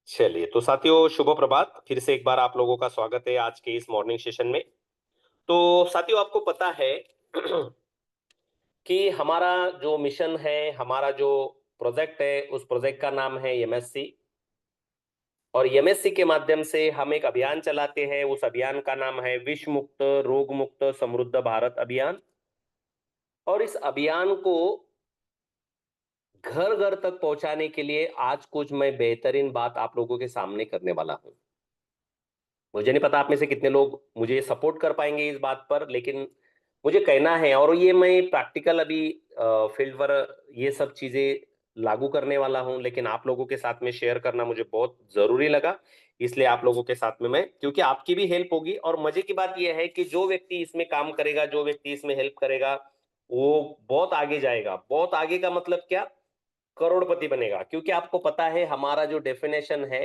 चलिए तो साथियों, शुभ प्रभात। फिर से एक बार आप लोगों का स्वागत है आज के इस मॉर्निंग सेशन में। तो साथियों, आपको पता है कि हमारा जो मिशन है, हमारा जो प्रोजेक्ट है, उस प्रोजेक्ट का नाम है एमएससी। और एमएससी के माध्यम से हम एक अभियान चलाते हैं। उस अभियान का नाम है विश्व मुक्त रोग मुक्त समृद्ध भारत अभियान। और इस अभियान को घर घर तक पहुंचाने के लिए आज कुछ मैं बेहतरीन बात आप लोगों के सामने करने वाला हूं। मुझे नहीं पता आप में से कितने लोग मुझे सपोर्ट कर पाएंगे इस बात पर, लेकिन मुझे कहना है। और ये मैं प्रैक्टिकल अभी फील्ड पर ये सब चीजें लागू करने वाला हूं, लेकिन आप लोगों के साथ में शेयर करना मुझे बहुत जरूरी लगा। इसलिए आप लोगों के साथ में मैं, क्योंकि आपकी भी हेल्प होगी। और मजे की बात यह है कि जो व्यक्ति इसमें काम करेगा, जो व्यक्ति इसमें हेल्प करेगा, वो बहुत आगे जाएगा। बहुत आगे का मतलब क्या? करोड़पति बनेगा। क्योंकि आपको पता है हमारा जो डेफिनेशन है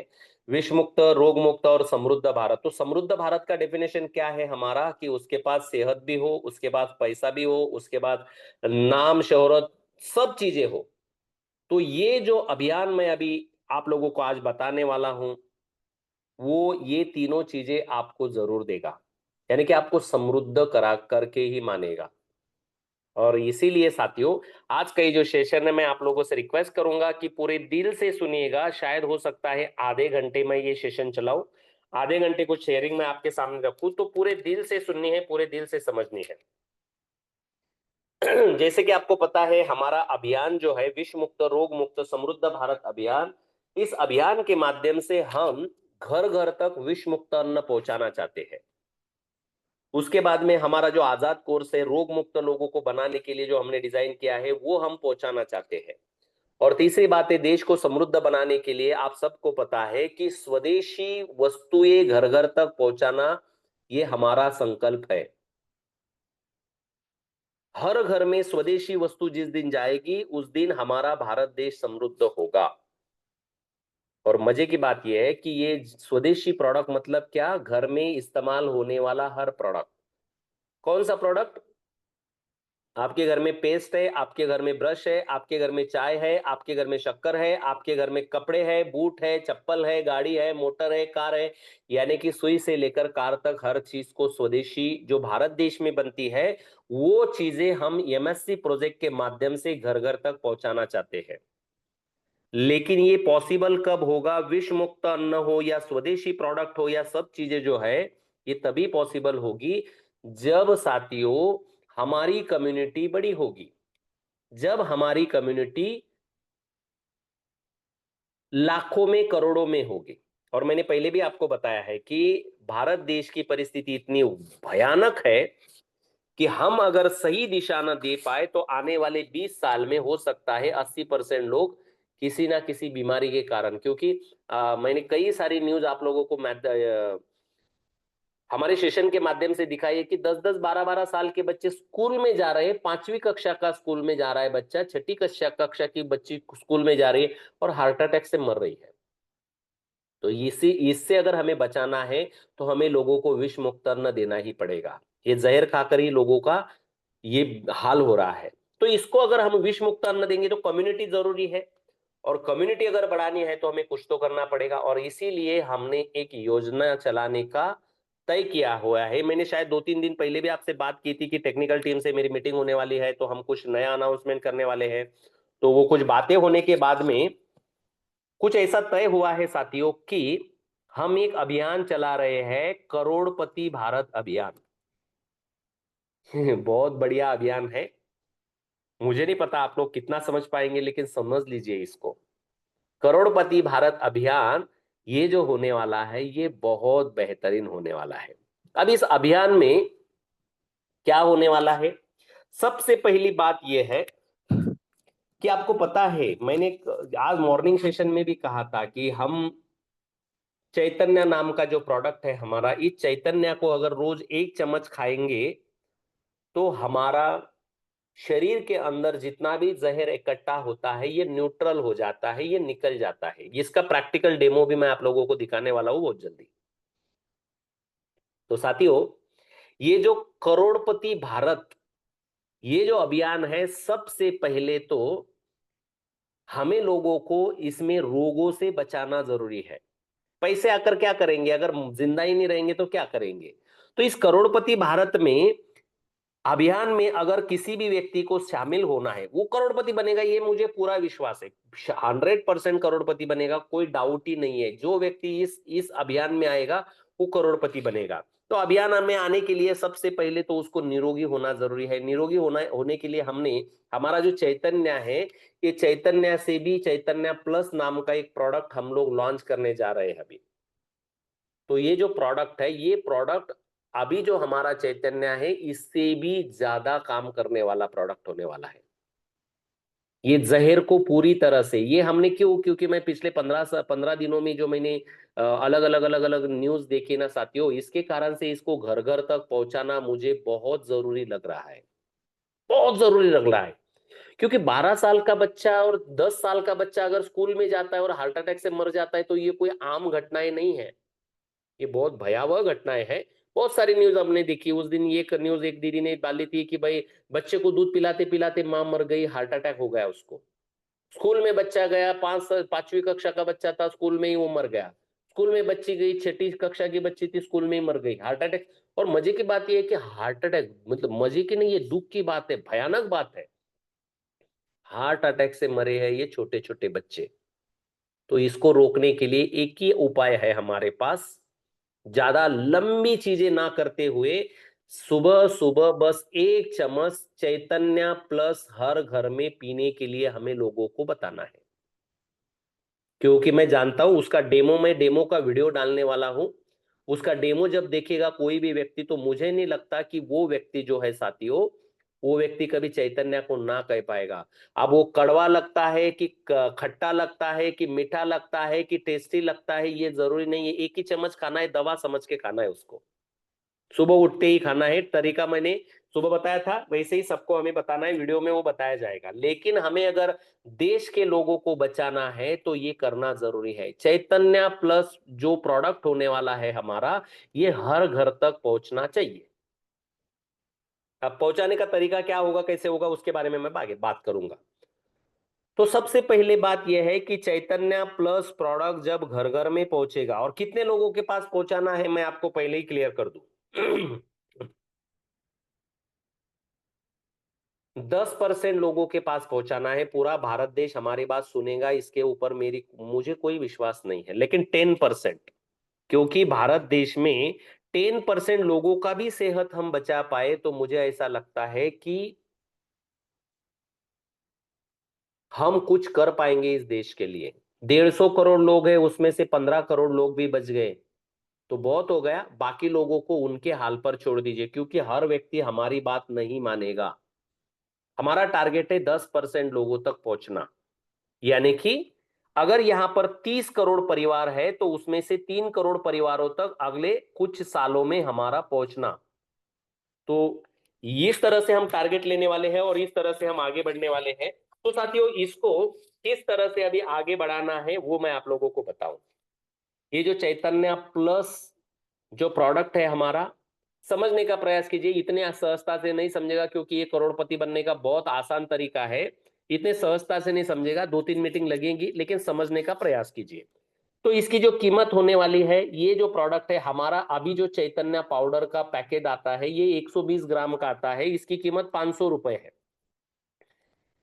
विश्व मुक्त रोग मुक्त और समृद्ध भारत। तो समृद्ध भारत का डेफिनेशन क्या है हमारा? कि उसके पास सेहत भी हो, उसके पास पैसा भी हो, उसके बाद नाम शोहरत सब चीजें हो। तो ये जो अभियान मैं अभी आप लोगों को आज बताने वाला हूं, वो ये तीनों चीजें आपको जरूर देगा। यानी कि आपको समृद्ध करा करके ही मानेगा। और इसीलिए साथियों, आज का ये जो सेशन है, मैं आप लोगों से रिक्वेस्ट करूंगा कि पूरे दिल से सुनिएगा। शायद हो सकता है आधे घंटे में ये सेशन चलाऊं, आधे घंटे कुछ शेयरिंग में आपके सामने रखूं, तो पूरे दिल से सुननी है, पूरे दिल से समझनी है। जैसे कि आपको पता है हमारा अभियान जो है विश्व मुक्त रोग मुक्त समृद्ध भारत अभियान, इस अभियान के माध्यम से हम घर घर तक विश्व मुक्त अन्न पहुंचाना चाहते हैं। उसके बाद में हमारा जो आजाद कोर्स है रोग मुक्त लोगों को बनाने के लिए जो हमने डिजाइन किया है, वो हम पहुंचाना चाहते हैं। और तीसरी बात है, देश को समृद्ध बनाने के लिए आप सबको पता है कि स्वदेशी वस्तुएं घर घर तक पहुंचाना, ये हमारा संकल्प है। हर घर में स्वदेशी वस्तु जिस दिन जाएगी, उस दिन हमारा भारत देश समृद्ध होगा। और मजे की बात यह है कि ये स्वदेशी प्रोडक्ट मतलब क्या? घर में इस्तेमाल होने वाला हर प्रोडक्ट। कौन सा प्रोडक्ट? आपके घर में पेस्ट है, आपके घर में ब्रश है, आपके घर में चाय है, आपके घर में शक्कर है, आपके घर में कपड़े हैं, बूट है, चप्पल है, गाड़ी है, मोटर है, कार है। यानी कि सुई से लेकर कार तक हर चीज को स्वदेशी जो भारत देश में बनती है, वो चीजें हम एमएससी प्रोजेक्ट के माध्यम से घर घर तक पहुंचाना चाहते हैं। लेकिन ये पॉसिबल कब होगा? विश्व मुक्त अन्न हो या स्वदेशी प्रोडक्ट हो या सब चीजें जो है, ये तभी पॉसिबल होगी जब साथियों हमारी कम्युनिटी बड़ी होगी। जब हमारी कम्युनिटी लाखों में करोड़ों में होगी। और मैंने पहले भी आपको बताया है कि भारत देश की परिस्थिति इतनी भयानक है कि हम अगर सही दिशा न दे पाए तो आने वाले 20 साल में हो सकता है 80% लोग किसी ना किसी बीमारी के कारण, क्योंकि मैंने कई सारी न्यूज आप लोगों को हमारे सेशन के माध्यम से दिखाई है कि 10-10 12-12 साल के बच्चे स्कूल में जा रहे हैं। 5वीं कक्षा का स्कूल में जा रहा है बच्चा, छठी कक्षा की बच्ची स्कूल में जा रही है और हार्ट अटैक से मर रही है। तो इसी इससे अगर हमें बचाना है तो हमें लोगों को विष मुक्त अन्न देना ही पड़ेगा। ये जहर खाकर ही लोगों का ये हाल हो रहा है। तो इसको अगर हम विष मुक्त अन्न देंगे तो कम्युनिटी जरूरी है। और कम्युनिटी अगर बढ़ानी है तो हमें कुछ तो करना पड़ेगा। और इसीलिए हमने एक योजना चलाने का तय किया हुआ है। मैंने शायद 2-3 दिन पहले भी आपसे बात की थी कि टेक्निकल टीम से मेरी मीटिंग होने वाली है, तो हम कुछ नया अनाउंसमेंट करने वाले हैं। तो वो कुछ बातें होने के बाद में कुछ ऐसा तय हुआ है साथियों कि हम एक अभियान चला रहे हैं, करोड़पति भारत अभियान। बहुत बढ़िया अभियान है। मुझे नहीं पता आप लोग कितना समझ पाएंगे, लेकिन समझ लीजिए इसको। करोड़पति भारत अभियान ये जो होने वाला है, ये बहुत बेहतरीन होने वाला है। अब इस अभियान में क्या होने वाला है? सबसे पहली बात यह है कि आपको पता है मैंने आज मॉर्निंग सेशन में भी कहा था कि हम चैतन्य नाम का जो प्रोडक्ट है हमारा, इस चैतन्य को अगर रोज 1 चम्मच खाएंगे तो हमारा शरीर के अंदर जितना भी जहर इकट्ठा होता है, ये न्यूट्रल हो जाता है, ये निकल जाता है। इसका प्रैक्टिकल डेमो भी मैं आप लोगों को दिखाने वाला हूं बहुत जल्दी। तो साथियों, ये जो करोड़पति भारत ये जो अभियान है, सबसे पहले तो हमें लोगों को इसमें रोगों से बचाना जरूरी है। पैसे आकर क्या करेंगे? अगर जिंदा ही नहीं रहेंगे तो क्या करेंगे? तो इस करोड़पति भारत में अभियान में अगर किसी भी व्यक्ति को शामिल होना है, वो करोड़पति बनेगा, ये मुझे पूरा विश्वास है। 100% करोड़पति बनेगा, कोई डाउट ही नहीं है। जो व्यक्ति इस अभियान में आएगा वो करोड़पति बनेगा। तो अभियान में आने के लिए सबसे पहले तो उसको निरोगी होना जरूरी है। निरोगी होने के लिए हमने हमारा जो चैतन्य है, ये चैतन्य से भी चैतन्य प्लस नाम का एक प्रोडक्ट हम लोग लॉन्च करने जा रहे हैं अभी। तो ये जो प्रोडक्ट है, ये प्रोडक्ट अभी जो हमारा चैतन्य है इससे भी ज्यादा काम करने वाला प्रोडक्ट होने वाला है। ये जहर को पूरी तरह से, ये हमने क्यों, क्योंकि मैं पिछले 15 दिनों में जो मैंने अलग अलग न्यूज देखी ना साथियों, इसके कारण से इसको घर घर तक पहुंचाना मुझे बहुत जरूरी लग रहा है। बहुत जरूरी लग रहा है। क्योंकि 12 साल का बच्चा और 10 साल का बच्चा अगर स्कूल में जाता है और हार्ट अटैक से मर जाता है तो ये कोई आम घटनाएं नहीं है, ये बहुत भयावह घटनाएं हैं। बहुत सारी न्यूज हमने देखी। उस दिन ये न्यूज एक दीदी ने डाली थी कि भाई बच्चे को दूध पिलाते पिलाते मां मर गई, हार्ट अटैक हो गया उसको। स्कूल में बच्चा गया, 5वीं कक्षा का बच्चा था, स्कूल में ही वो मर गया। स्कूल में बच्ची गई, 6ठी कक्षा की बच्ची थी, स्कूल में ही मर गई, हार्ट अटैक। और मजे की बात यह है कि हार्ट अटैक मतलब मजे की नहीं, ये दुख की बात है, भयानक बात है। हार्ट अटैक से मरे हैं ये छोटे छोटे बच्चे। तो इसको रोकने के लिए एक ही उपाय है हमारे पास, ज्यादा लंबी चीजें ना करते हुए सुबह सुबह बस 1 चम्मच चैतन्य प्लस हर घर में पीने के लिए हमें लोगों को बताना है। क्योंकि मैं जानता हूं उसका डेमो, मैं डेमो का वीडियो डालने वाला हूं। उसका डेमो जब देखेगा कोई भी व्यक्ति, तो मुझे नहीं लगता कि वो व्यक्ति जो है साथियों, वो व्यक्ति कभी चैतन्य को ना कह पाएगा। अब वो कड़वा लगता है कि खट्टा लगता है कि मीठा लगता है कि टेस्टी लगता है, ये जरूरी नहीं है। एक ही चम्मच खाना है, दवा समझ के खाना है उसको। सुबह उठते ही खाना है। तरीका मैंने सुबह बताया था, वैसे ही सबको हमें बताना है, वीडियो में वो बताया जाएगा। लेकिन हमें अगर देश के लोगों को बचाना है तो ये करना जरूरी है। चैतन्य प्लस जो प्रोडक्ट होने वाला है हमारा, ये हर घर तक पहुंचना चाहिए। अब पहुंचाने का तरीका क्या होगा, कैसे होगा, उसके बारे में मैं आगे बात करूंगा। तो सबसे पहले बात यह है कि चैतन्य प्लस प्रोडक्ट जब घर घर में पहुंचेगा, और कितने लोगों के पास पहुंचाना है मैं आपको पहले ही क्लियर कर दूं। 10% लोगों के पास पहुंचाना है। पूरा भारत देश हमारी बात सुनेगा इसके ऊपर मेरी मुझे कोई विश्वास नहीं है, लेकिन 10%, क्योंकि भारत देश में 10% लोगों का भी सेहत हम बचा पाए तो मुझे ऐसा लगता है कि हम कुछ कर पाएंगे इस देश के लिए। 150 करोड़ लोग हैं, उसमें से 15 करोड़ लोग भी बच गए तो बहुत हो गया। बाकी लोगों को उनके हाल पर छोड़ दीजिए, क्योंकि हर व्यक्ति हमारी बात नहीं मानेगा। हमारा टारगेट है 10% लोगों तक पहुंचना। यानी कि अगर यहां पर 30 करोड़ परिवार है तो उसमें से 3 करोड़ परिवारों तक अगले कुछ सालों में हमारा पहुंचना। तो इस तरह से हम टारगेट लेने वाले हैं और इस तरह से हम आगे बढ़ने वाले हैं। तो साथियों, इसको किस तरह से अभी आगे बढ़ाना है वो मैं आप लोगों को बताऊं। ये जो चैतन्य प्लस जो प्रोडक्ट है हमारा, समझने का प्रयास कीजिए। इतने सहजता से नहीं समझेगा, क्योंकि ये करोड़पति बनने का बहुत आसान तरीका है। इतने सहजता से नहीं समझेगा, 2-3 मीटिंग लगेगी, लेकिन समझने का प्रयास कीजिए। तो इसकी जो कीमत होने वाली है, ये जो प्रोडक्ट है हमारा, अभी जो चैतन्य पाउडर का पैकेट आता है ये 120 ग्राम का आता है, इसकी कीमत 500 रुपए है।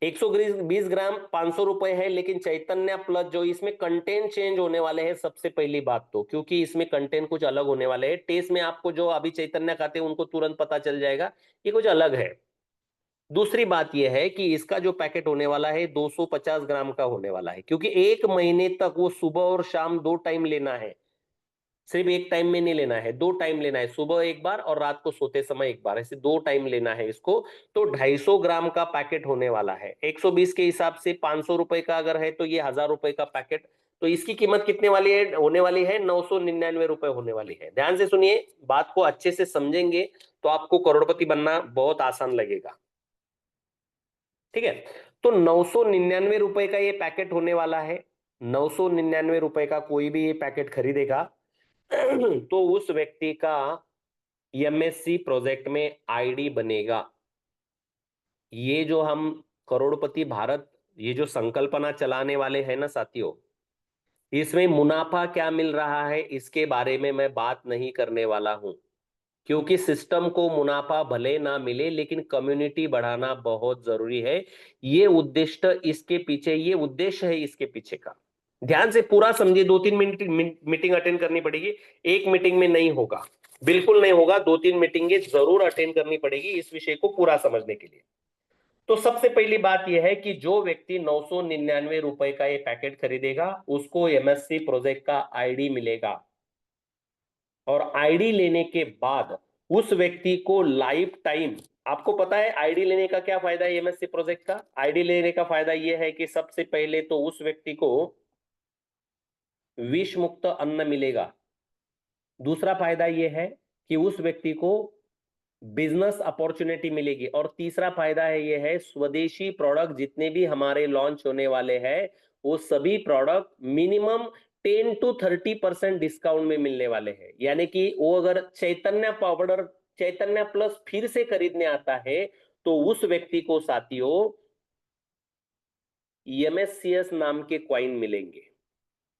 120 ग्राम 500 रुपए है। लेकिन चैतन्य प्लस जो इसमें कंटेंट चेंज होने वाले हैं, सबसे पहली बात तो क्योंकि इसमें कंटेंट कुछ अलग होने वाले हैं। टेस्ट में आपको जो अभी चैतन्य खाते हैं उनको तुरंत पता चल जाएगा ये कुछ अलग है। दूसरी बात यह है कि इसका जो पैकेट होने वाला है 250 ग्राम का होने वाला है, क्योंकि 1 महीने तक वो सुबह और शाम 2 टाइम लेना है। सिर्फ एक टाइम में नहीं लेना है, 2 टाइम लेना है, सुबह एक बार और रात को सोते समय एक बार, ऐसे 2 टाइम लेना है इसको। तो 250 ग्राम का पैकेट होने वाला है। 120 के हिसाब से 500 रुपए का अगर है तो ये 1000 रुपए का पैकेट। तो इसकी कीमत कितने वाली है, होने वाली है 999 रुपए होने वाली है। ध्यान से सुनिए, बात को अच्छे से समझेंगे तो आपको करोड़पति बनना बहुत आसान लगेगा। ठीक है। तो 999 रुपए का ये पैकेट होने वाला है। 999 रुपए का कोई भी ये पैकेट खरीदेगा तो उस व्यक्ति का एमएससी प्रोजेक्ट में आईडी बनेगा। ये जो हम करोड़पति भारत, ये जो संकल्पना चलाने वाले हैं ना साथियों, इसमें मुनाफा क्या मिल रहा है इसके बारे में मैं बात नहीं करने वाला हूं, क्योंकि सिस्टम को मुनाफा भले ना मिले लेकिन कम्युनिटी बढ़ाना बहुत जरूरी है। ये उद्देश्य इसके पीछे, ये उद्देश्य है इसके पीछे का। ध्यान से पूरा समझिए, 2-3 मिनट मीटिंग अटेंड करनी पड़ेगी। एक मीटिंग में नहीं होगा, बिल्कुल नहीं होगा, 2-3 मीटिंगें जरूर अटेंड करनी पड़ेगी इस विषय को पूरा समझने के लिए। तो सबसे पहली बात यह है कि जो व्यक्ति 999 रुपए का ये पैकेट खरीदेगा उसको एमएससी प्रोजेक्ट का आईडी मिलेगा, और आईडी लेने के बाद उस व्यक्ति को लाइफ टाइम, आपको पता है आईडी लेने का क्या फायदा है एमएससी प्रोजेक्ट का? आईडी लेने का फायदा यह है कि सबसे पहले तो उस व्यक्ति को विष मुक्त अन्न मिलेगा। दूसरा फायदा यह है कि उस व्यक्ति को बिजनेस अपॉर्चुनिटी मिलेगी। और तीसरा फायदा है ये है, स्वदेशी प्रोडक्ट जितने भी हमारे लॉन्च होने वाले हैं वो सभी प्रोडक्ट मिनिमम 10 to 30% डिस्काउंट में मिलने वाले हैं। यानी कि वो अगर चैतन्य पाउडर, चैतन्य प्लस फिर से खरीदने आता है तो उस व्यक्ति को साथियों एमएससीएस नाम के क्वाइन मिलेंगे।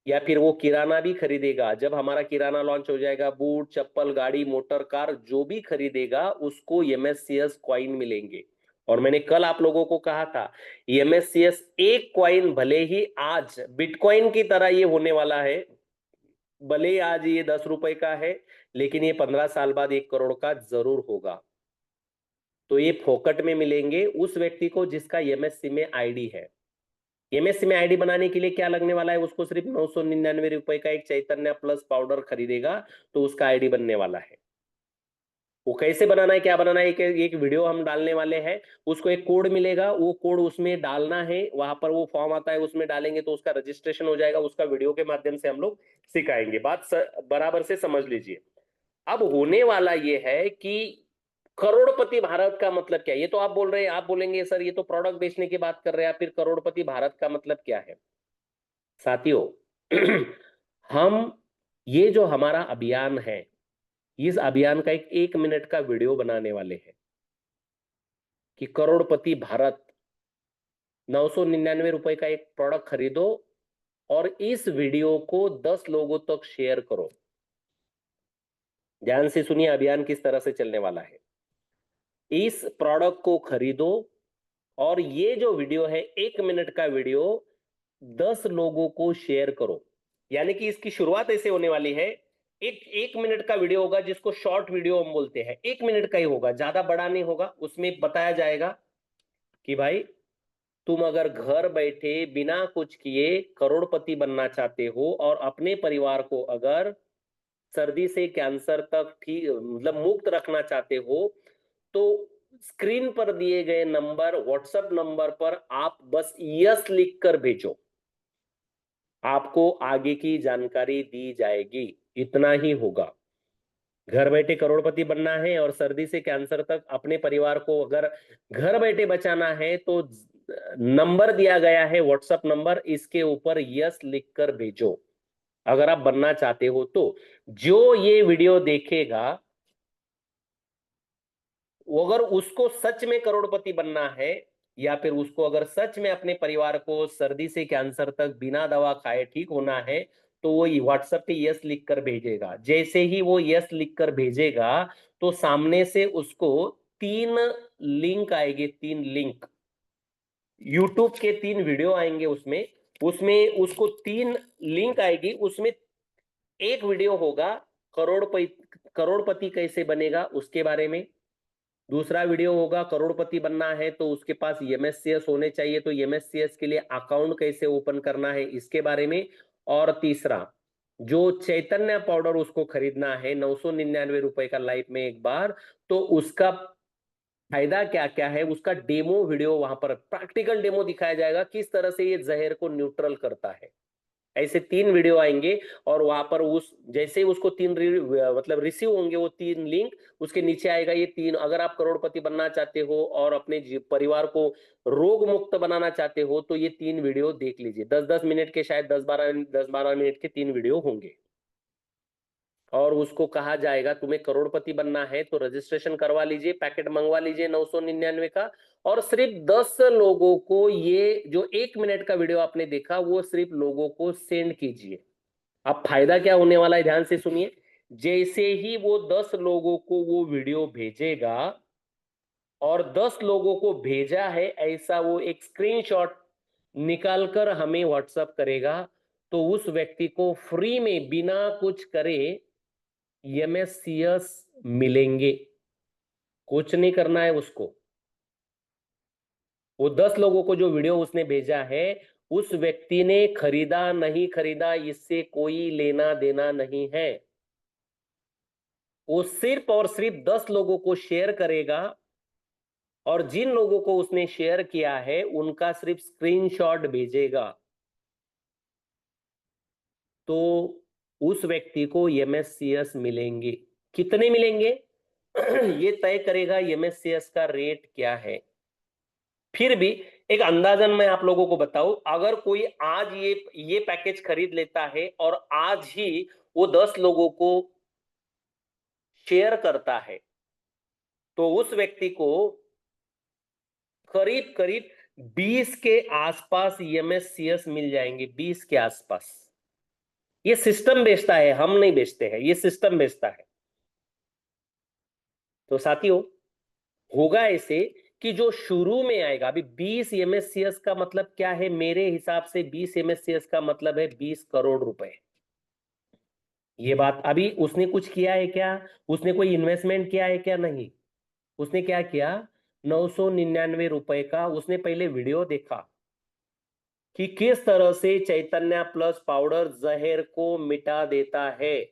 या फिर वो किराना भी खरीदेगा, जब हमारा किराना लॉन्च हो जाएगा, बूट चप्पल गाड़ी मोटर कार जो भी खरीदेगा उसको एमएससीएस क्वाइन मिलेंगे। और मैंने कल आप लोगों को कहा था एमएससीएस एक क्वाइन भले ही आज बिटकॉइन की तरह ये होने वाला है, भले ही आज ये 10 रुपए का है लेकिन ये 15 साल बाद 1 करोड़ का जरूर होगा। तो ये फोकट में मिलेंगे उस व्यक्ति को जिसका एमएससी में आईडी है। एमएससी में आईडी बनाने के लिए क्या लगने वाला है, उसको सिर्फ 999 रुपए का एक चैतन्य प्लस पाउडर खरीदेगा तो उसका आईडी बनने वाला है। वो कैसे बनाना है, क्या बनाना है, एक वीडियो हम डालने वाले हैं। उसको एक कोड मिलेगा, वो कोड उसमें डालना है, वहां पर वो फॉर्म आता है उसमें डालेंगे तो उसका रजिस्ट्रेशन हो जाएगा। उसका वीडियो के माध्यम से हम लोग सिखाएंगे। बात बराबर से समझ लीजिए। अब होने वाला ये है कि करोड़पति भारत का मतलब क्या है? ये तो आप बोल रहे हैं, आप बोलेंगे सर ये तो प्रोडक्ट बेचने की बात कर रहे हैं, फिर करोड़पति भारत का मतलब क्या है? साथियों हम, ये जो हमारा अभियान है, इस अभियान का एक 1 मिनट का वीडियो बनाने वाले हैं कि करोड़पति भारत 999 रुपए का एक प्रोडक्ट खरीदो और इस वीडियो को 10 लोगों तक शेयर करो। ध्यान से सुनिए अभियान किस तरह से चलने वाला है। इस प्रोडक्ट को खरीदो और ये जो वीडियो है 1 मिनट का वीडियो 10 लोगों को शेयर करो। यानी कि इसकी शुरुआत ऐसे होने वाली है, एक मिनट का वीडियो होगा जिसको शॉर्ट वीडियो हम बोलते हैं, 1 मिनट का ही होगा, ज्यादा बड़ा नहीं होगा। उसमें बताया जाएगा कि भाई तुम अगर घर बैठे बिना कुछ किए करोड़पति बनना चाहते हो और अपने परिवार को अगर सर्दी से कैंसर तक ठीक मतलब मुक्त रखना चाहते हो तो स्क्रीन पर दिए गए नंबर, व्हाट्सएप नंबर पर आप बस यस लिखकर भेजो, आपको आगे की जानकारी दी जाएगी। इतना ही होगा। घर बैठे करोड़पति बनना है और सर्दी से कैंसर तक अपने परिवार को अगर घर बैठे बचाना है तो नंबर दिया गया है व्हाट्सएप नंबर, इसके ऊपर यस लिखकर भेजो अगर आप बनना चाहते हो तो। जो ये वीडियो देखेगा वो अगर उसको सच में करोड़पति बनना है या फिर उसको अगर सच में अपने परिवार को सर्दी से कैंसर तक बिना दवा खाए ठीक होना है तो वो व्हाट्सएप पे यस लिखकर भेजेगा। जैसे ही वो यस लिखकर भेजेगा तो सामने से उसको 3 लिंक आएंगे, 3 लिंक, यूट्यूब के 3 वीडियो आएंगे। उसमें उसमें उसको 3 लिंक आएगी। उसमें एक वीडियो होगा करोड़पति, करोड़पति कैसे बनेगा उसके बारे में। दूसरा वीडियो होगा करोड़पति बनना है तो उसके पास एमएससीएस होने चाहिए, तो एमएससीएस के लिए अकाउंट कैसे ओपन करना है इसके बारे में। और तीसरा जो चैतन्य पाउडर उसको खरीदना है 999 रुपए का लाइफ में एक बार, तो उसका फायदा क्या क्या है उसका डेमो वीडियो, वहां पर प्रैक्टिकल डेमो दिखाया जाएगा किस तरह से ये जहर को न्यूट्रल करता है। ऐसे 3 वीडियो आएंगे और वहां पर उस जैसे ही उसको मतलब रिसीव होंगे वो 3 लिंक, उसके नीचे आएगा ये 3, अगर आप करोड़पति बनना चाहते हो और अपने परिवार को रोग मुक्त बनाना चाहते हो तो ये 3 वीडियो देख लीजिए। 10-10 मिनट के, शायद 10-12 मिनट के 3 वीडियो होंगे। और उसको कहा जाएगा तुम्हें करोड़पति बनना है तो रजिस्ट्रेशन करवा लीजिए, पैकेट मंगवा लीजिए 999 का, और सिर्फ 10 लोगों को, ये जो 1 मिनट का वीडियो आपने देखा वो सिर्फ लोगों को सेंड कीजिए। अब फायदा क्या होने वाला है, ध्यान से सुनिए। जैसे ही वो 10 लोगों को वो वीडियो भेजेगा, और 10 लोगों को भेजा है ऐसा वो एक स्क्रीनशॉट निकालकर हमें व्हाट्सएप करेगा, तो उस व्यक्ति को फ्री में बिना कुछ करे एमएससीएस मिलेंगे। कुछ नहीं करना है उसको। वो 10 लोगों को जो वीडियो उसने भेजा है, उस व्यक्ति ने खरीदा नहीं खरीदा इससे कोई लेना देना नहीं है। वो सिर्फ और सिर्फ 10 लोगों को शेयर करेगा, और जिन लोगों को उसने शेयर किया है उनका सिर्फ स्क्रीनशॉट भेजेगा, तो उस व्यक्ति को एमएससीएस मिलेंगे। कितने मिलेंगे ये तय करेगा एमएससीएस का रेट क्या है। फिर भी एक अंदाजन मैं आप लोगों को बताऊं, अगर कोई आज ये पैकेज खरीद लेता है और आज ही वो 10 लोगों को शेयर करता है, तो उस व्यक्ति को करीब करीब 20 के आसपास एमएससीएस मिल जाएंगे। 20 के आसपास। ये सिस्टम बेचता है, हम नहीं बेचते हैं, ये सिस्टम बेचता है। तो साथियों, होगा ऐसे कि जो शुरू में आएगा, अभी 20 एमएससीएस का मतलब क्या है, मेरे हिसाब से 20 एमएससीएस का मतलब है 20 करोड़ रुपए। ये बात अभी उसने कुछ किया है क्या, उसने कोई इन्वेस्टमेंट किया है क्या? नहीं। उसने क्या किया, 999 रुपए का उसने पहले वीडियो देखा कि किस तरह से चैतन्य प्लस पाउडर जहर को मिटा देता है,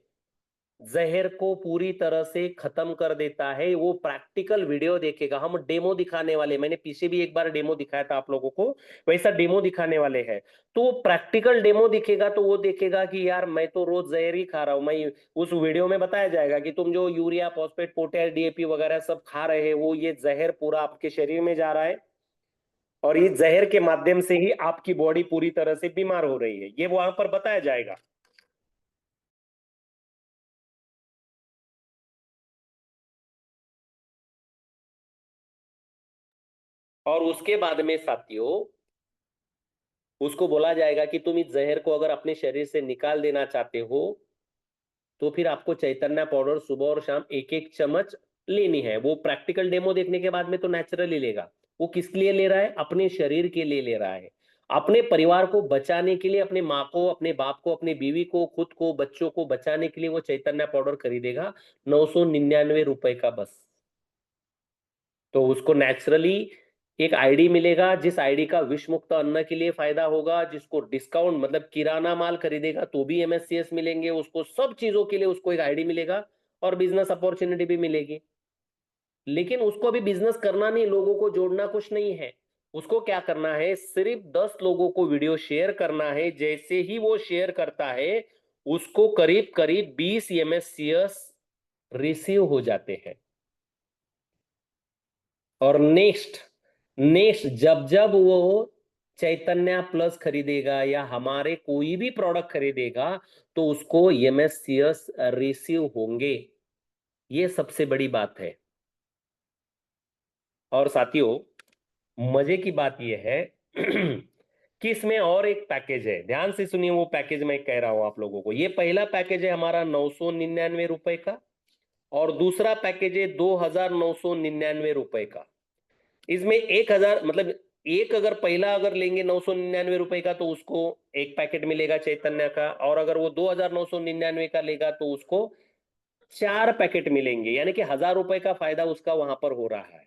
जहर को पूरी तरह से खत्म कर देता है। वो प्रैक्टिकल वीडियो देखेगा, हम डेमो दिखाने वाले, मैंने पीछे भी एक बार डेमो दिखाया था आप लोगों को, वैसा डेमो दिखाने वाले हैं। तो वो प्रैक्टिकल डेमो दिखेगा तो वो देखेगा कि यार मैं तो रोज जहर ही खा रहा हूं। मैं उस वीडियो में बताया जाएगा कि तुम जो यूरिया, फॉस्फेट, पोटैश, डीएपी वगैरह सब खा रहे हैं, वो ये जहर पूरा आपके शरीर में जा रहा है, और इस जहर के माध्यम से ही आपकी बॉडी पूरी तरह से बीमार हो रही है, ये वहां पर बताया जाएगा। और उसके बाद में साथियों, उसको बोला जाएगा कि तुम इस जहर को अगर अपने शरीर से निकाल देना चाहते हो, तो फिर आपको चैतन्य पाउडर सुबह और शाम एक एक चम्मच लेनी है। वो प्रैक्टिकल डेमो देखने के बाद में तो नेचुरली लेगा। वो किस लिए ले रहा है, अपने शरीर के लिए ले रहा है, अपने परिवार को बचाने के लिए, अपने माँ को, अपने बाप को, अपनी बीवी को, खुद को, बच्चों को बचाने के लिए वो चैतन्य पाउडर खरीदेगा 999 रुपए का बस। तो उसको नेचुरली एक आईडी मिलेगा, जिस आईडी का विष मुक्त अन्न के लिए फायदा होगा, जिसको डिस्काउंट मतलब किराना माल खरीदेगा तो भी एमएससीएस मिलेंगे उसको, सब चीजों के लिए उसको एक आईडी मिलेगा, और बिजनेस अपॉर्चुनिटी भी मिलेगी। लेकिन उसको अभी बिजनेस करना नहीं, लोगों को जोड़ना कुछ नहीं है। उसको क्या करना है, सिर्फ 10 लोगों को वीडियो शेयर करना है। जैसे ही वो शेयर करता है, उसको करीब करीब 20 एमएससीएस रिसीव हो जाते हैं। और नेक्स्ट नेक्स्ट जब जब वो चैतन्य प्लस खरीदेगा या हमारे कोई भी प्रोडक्ट खरीदेगा, तो उसको एमएससीएस रिसीव होंगे। ये सबसे बड़ी बात है। और साथियों, मजे की बात यह है कि इसमें और एक पैकेज है, ध्यान से सुनिए। वो पैकेज मैं कह रहा हूं आप लोगों को, ये पहला पैकेज है हमारा 999 रुपए का, और दूसरा पैकेज है 2999 रुपए का। इसमें 1000 मतलब एक, अगर पहला अगर लेंगे 999 रुपए का तो उसको एक पैकेट मिलेगा चैतन्य का, और अगर वो 2999 का लेगा तो उसको 4 पैकेट मिलेंगे, यानी कि 1000 रुपए का फायदा उसका वहां पर हो रहा है।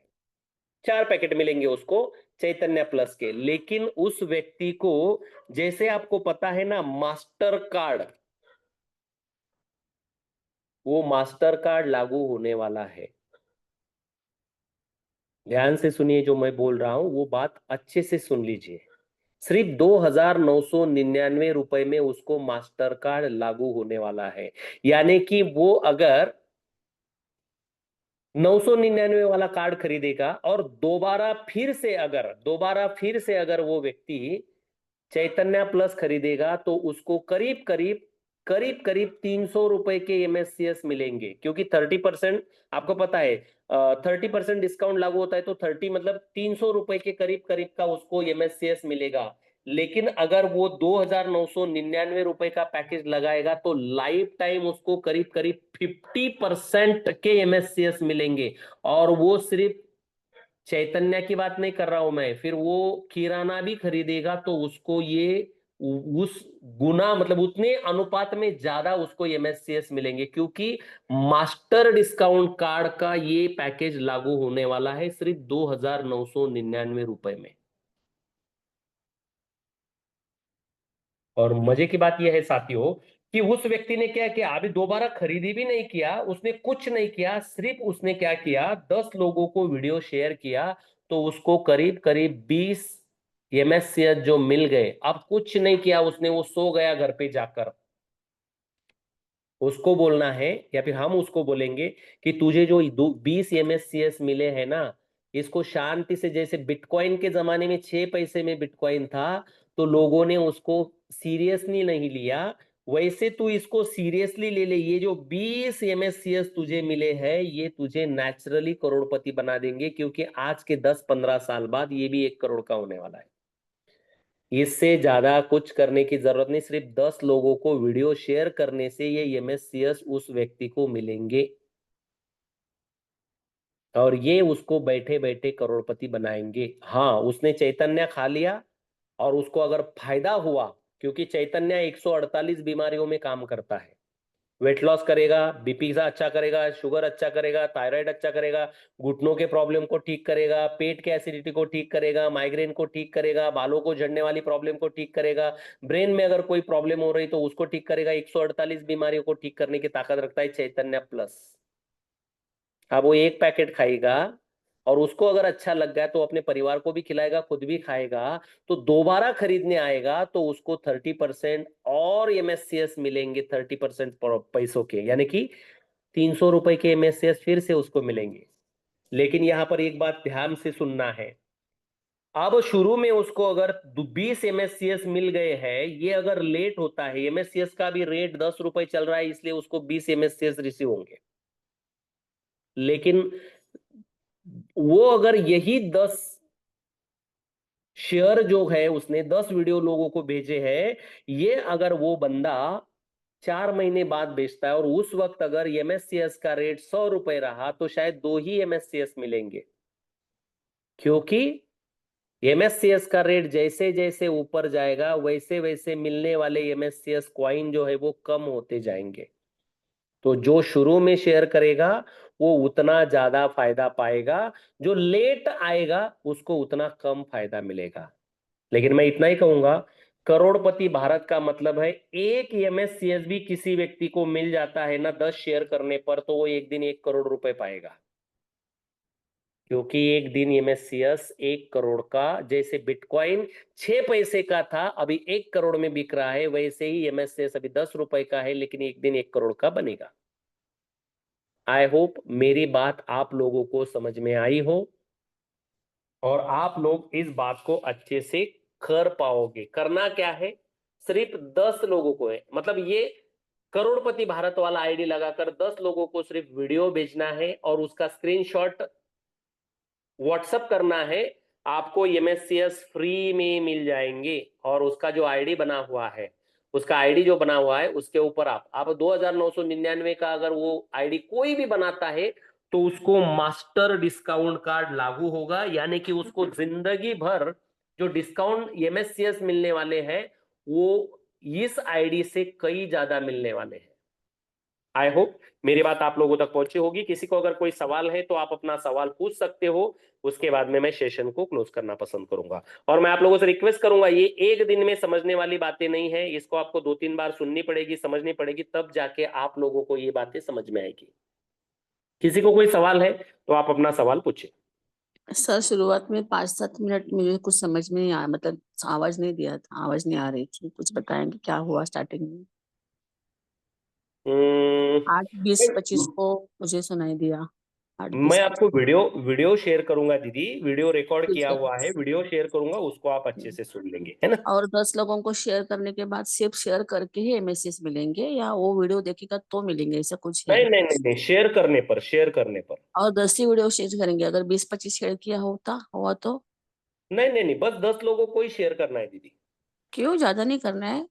4 पैकेट मिलेंगे उसको चैतन्य प्लस के। लेकिन उस व्यक्ति को, जैसे आपको पता है ना, मास्टर कार्ड, वो मास्टर कार्ड लागू होने वाला है। ध्यान से सुनिए, जो मैं बोल रहा हूं वो बात अच्छे से सुन लीजिए। सिर्फ 2999 रुपए में उसको मास्टर कार्ड लागू होने वाला है। यानी कि वो अगर 999 वाला कार्ड खरीदेगा, और दोबारा फिर से अगर वो व्यक्ति चैतन्य प्लस खरीदेगा, तो उसको करीब करीब करीब करीब 300 रुपए के एमएससीएस मिलेंगे, क्योंकि 30% आपको पता है 30% डिस्काउंट लागू होता है, तो 30 मतलब 300 रुपए के करीब करीब का उसको एमएससीएस मिलेगा। लेकिन अगर वो 2,999 रुपए का पैकेज लगाएगा तो लाइफ टाइम उसको करीब करीब 50% के एमएससीएस मिलेंगे। और वो सिर्फ चैतन्य की बात नहीं कर रहा हूं मैं, फिर वो किराना भी खरीदेगा तो उसको ये उस गुना मतलब उतने अनुपात में ज्यादा उसको एमएससीएस मिलेंगे, क्योंकि मास्टर डिस्काउंट कार्ड का ये पैकेज लागू होने वाला है सिर्फ 2,999 रुपए में। और मजे की बात यह है साथियों कि उस व्यक्ति ने क्या किया, अभी दोबारा खरीदी भी नहीं किया, उसने कुछ नहीं किया, सिर्फ उसने क्या किया 10 लोगों को वीडियो शेयर किया, तो उसको करीब करीब 20 एमएससीएस जो मिल गए। अब कुछ नहीं किया उसने, वो सो गया घर पे जाकर। उसको बोलना है या फिर हम उसको बोलेंगे कि तुझे जो 20 एमएससीएस मिले हैं ना, इसको शांति से, जैसे बिटकॉइन के जमाने में 6 पैसे में बिटकॉइन था तो लोगों ने उसको सीरियसली नहीं लिया, वैसे तू इसको सीरियसली ले ले। ये जो 20 एमएससीएस तुझे मिले हैं ये तुझे नेचुरली करोड़पति बना देंगे, क्योंकि आज के 10-15 साल बाद ये भी 1 करोड़ का होने वाला है। इससे ज्यादा कुछ करने की जरूरत नहीं, सिर्फ 10 लोगों को वीडियो शेयर करने से ये एमएससीएस उस व्यक्ति को मिलेंगे और ये उसको बैठे बैठे करोड़पति बनाएंगे। हाँ, उसने चैतन्य खा लिया और उसको अगर फायदा हुआ, क्योंकि चैतन्य 148 बीमारियों में काम करता है, वेट लॉस करेगा, बीपी का अच्छा करेगा, शुगर अच्छा करेगा, थायराइड अच्छा करेगा, घुटनों के प्रॉब्लम को ठीक करेगा, पेट के एसिडिटी को ठीक करेगा, माइग्रेन को ठीक करेगा, बालों को झड़ने वाली प्रॉब्लम को ठीक करेगा, ब्रेन में अगर कोई प्रॉब्लम हो रही तो उसको ठीक करेगा। 148 बीमारियों को ठीक करने की ताकत रखता है चैतन्य प्लस। अब वो एक पैकेट खाएगा और उसको अगर अच्छा लग गया तो अपने परिवार को भी खिलाएगा, खुद भी खाएगा, तो दोबारा खरीदने आएगा तो उसको 30% और एमएससीएस मिलेंगे, 30% पैसों के, यानी कि 300 रुपए के एमएससीएस फिर से उसको मिलेंगे। लेकिन यहां पर एक बात ध्यान से सुनना है, अब शुरू में उसको अगर 20 एमएससीएस मिल गए हैं, ये अगर लेट होता है, एमएससीएस का भी रेट 10 रुपए चल रहा है इसलिए उसको 20 एमएससीएस रिसीव होंगे। लेकिन वो अगर यही 10 शेयर जो है उसने 10 वीडियो लोगों को भेजे हैं, ये अगर वो बंदा 4 महीने बाद बेचता है और उस वक्त अगर एमएससीएस का रेट 100 रुपए रहा तो शायद 2 ही एमएससीएस मिलेंगे, क्योंकि एमएससीएस का रेट जैसे जैसे ऊपर जाएगा वैसे वैसे मिलने वाले एमएससीएस क्वाइन जो है वो कम होते जाएंगे। तो जो शुरू में शेयर करेगा वो उतना ज्यादा फायदा पाएगा, जो लेट आएगा उसको उतना कम फायदा मिलेगा। लेकिन मैं इतना ही कहूंगा, करोड़पति भारत का मतलब है एक एमएससीएस भी किसी व्यक्ति को मिल जाता है ना 10 शेयर करने पर, तो वो एक दिन 1 करोड़ रुपए पाएगा, क्योंकि एक दिन एमएससीएस 1 करोड़ का, जैसे बिटकॉइन 6 पैसे का था अभी 1 करोड़ में बिक रहा है, वैसे ही एमएससीएस अभी 10 रुपए का है लेकिन एक दिन 1 करोड़ का बनेगा। आई होप मेरी बात आप लोगों को समझ में आई हो और आप लोग इस बात को अच्छे से कर पाओगे। करना क्या है, सिर्फ 10 लोगों को है, मतलब ये करोड़पति भारत वाला आईडी लगाकर 10 लोगों को सिर्फ वीडियो भेजना है और उसका स्क्रीनशॉट व्हाट्सअप करना है, आपको एमएससीएस फ्री में मिल जाएंगे। और उसका जो आईडी बना हुआ है, उसका आईडी जो बना हुआ है उसके ऊपर आप 2,999 का अगर वो आईडी कोई भी बनाता है तो उसको मास्टर डिस्काउंट कार्ड लागू होगा, यानी कि उसको जिंदगी भर जो डिस्काउंट एमएससीएस मिलने वाले हैं वो इस आईडी से कई ज्यादा मिलने वाले हैं। आई होप मेरी बात आप लोगों तक पहुंची होगी। किसी को अगर कोई सवाल है तो आप अपना सवाल पूछ सकते हो, उसके बाद में मैं सेशन को क्लोज करना पसंद करूंगा। और मैं आप लोगों से रिक्वेस्ट करूंगा, ये एक दिन में समझने वाली बातें नहीं है, इसको आपको 2-3 बार सुननी पड़ेगी, समझनी पड़ेगी, तब जाके आप लोगों को ये बातें समझ में आएगी। किसी को कोई सवाल है तो आप अपना सवाल पूछे। सर शुरुआत में 5-7 मिनट मुझे कुछ समझ में नहीं आया, मतलब आवाज नहीं दिया था, आवाज नहीं आ रही थी, कुछ बताएंगे क्या हुआ स्टार्टिंग में? 8:20-25 को मुझे सुनाई दिया। मैं 8-20 आपको वीडियो वीडियो शेयर करूंगा दीदी, वीडियो रिकॉर्ड ठीक किया है। हुआ है, वीडियो शेयर करूंगा, उसको आप अच्छे से सुन लेंगे, है ना। और 10 लोगों को शेयर करने के बाद सिर्फ शेयर करके ही एमएसएस मिलेंगे, या वो वीडियो देखेगा तो मिलेंगे, ऐसा कुछ है? नहीं नहीं नहीं नहीं, शेयर करने पर, शेयर करने पर। और 10 ही वीडियो शेयर करेंगे, अगर 20-25 शेयर किया होता हुआ तो? नहीं नहीं नहीं, बस 10 लोगों को ही शेयर करना है दीदी। क्यों, ज्यादा नहीं करना है?